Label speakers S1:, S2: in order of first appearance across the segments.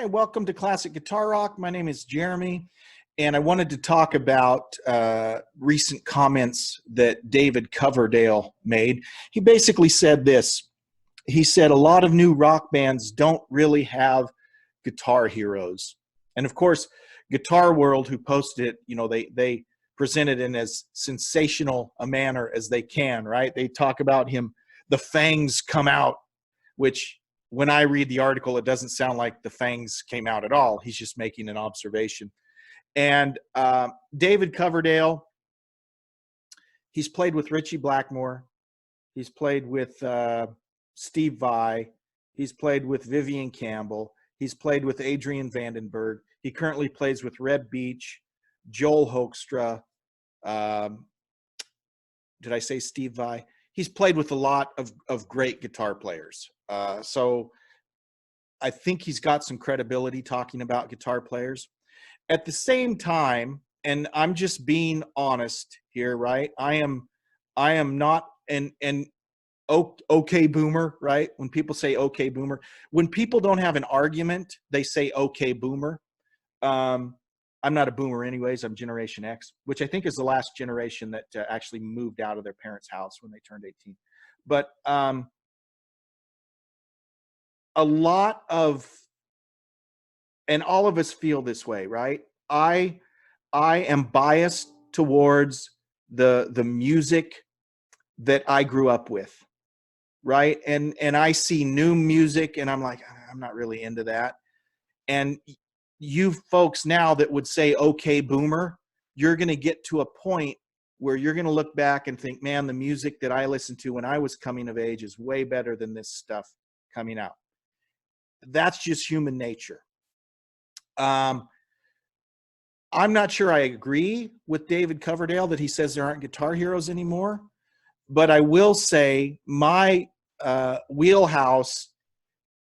S1: Hi, welcome to Classic Guitar Rock. My name is Jeremy, and I wanted to talk about recent comments that David Coverdale made. He basically said this. He said a lot of new rock bands don't really have guitar heroes. And of course, Guitar World, who posted it, they presented in as sensational a manner as they can, right? They talk about him, the fangs come out, which when I read the article, it doesn't sound like the fangs came out at all. He's just making an observation. And David Coverdale, he's played with Ritchie Blackmore. He's played with Steve Vai. He's played with Vivian Campbell. He's played with Adrian Vandenberg. He currently plays with Red Beach, Joel Hoekstra. Did I say Steve Vai? He's played with a lot of great guitar players. So I think he's got some credibility talking about guitar players. At the same time, and I'm just being honest here, right? I am not an okay boomer, right? When people say okay boomer, when people don't have an argument, they say okay boomer. I'm not a boomer anyways. I'm Generation X, which I think is the last generation that actually moved out of their parents' house when they turned 18. But a lot of, and all of us feel this way, right? I am biased towards the music that I grew up with, right? And I see new music and I'm like, I'm not really into that. And you folks now that would say, okay, boomer, you're going to get to a point where you're going to look back and think, man, the music that I listened to when I was coming of age is way better than this stuff coming out. That's just human nature. I'm not sure I agree with David Coverdale that he says there aren't guitar heroes anymore, but I will say my wheelhouse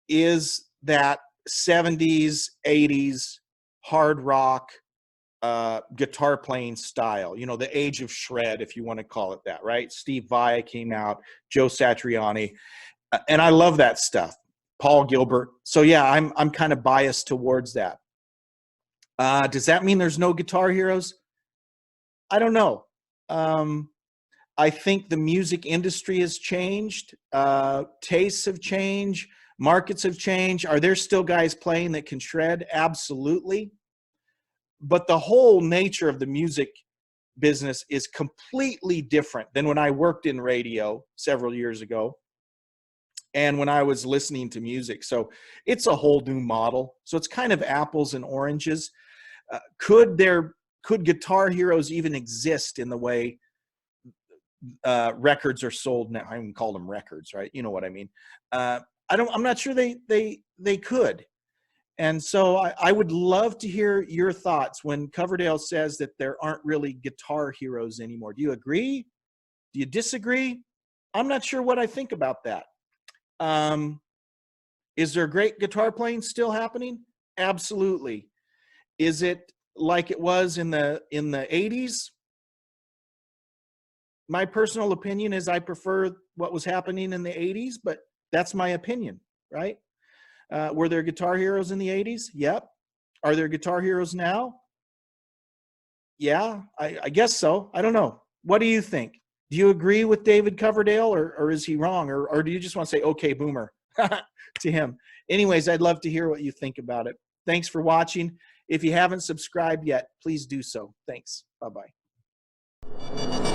S1: is that 70s, 80s hard rock guitar playing style, the age of shred, if you want to call it that, right? Steve Vai came out, Joe Satriani, and I love that stuff. Paul Gilbert. So yeah, I'm kind of biased towards that. Does that mean there's no guitar heroes? I don't know. I think the music industry has changed. Tastes have changed. Markets have changed. Are there still guys playing that can shred? Absolutely. But the whole nature of the music business is completely different than when I worked in radio several years ago and when I was listening to music. So it's a whole new model. So it's kind of apples and oranges. Could guitar heroes even exist in the way records are sold now? I even call them records, right? You know what I mean? I'm not sure they could. And so I would love to hear your thoughts when Coverdale says that there aren't really guitar heroes anymore. Do you agree? Do you disagree? I'm not sure what I think about that. Is there great guitar playing still happening? Absolutely. Is it like it was in the 80s? My personal opinion is I prefer what was happening in the 80s, but that's my opinion, right? Were there guitar heroes in the 80s? Yep. Are there guitar heroes now? Yeah, I guess so. I don't know. What do you think? Do you agree with David Coverdale, or is he wrong? Or do you just want to say, okay, boomer to him? Anyways, I'd love to hear what you think about it. Thanks for watching. If you haven't subscribed yet, please do so. Thanks. Bye-bye.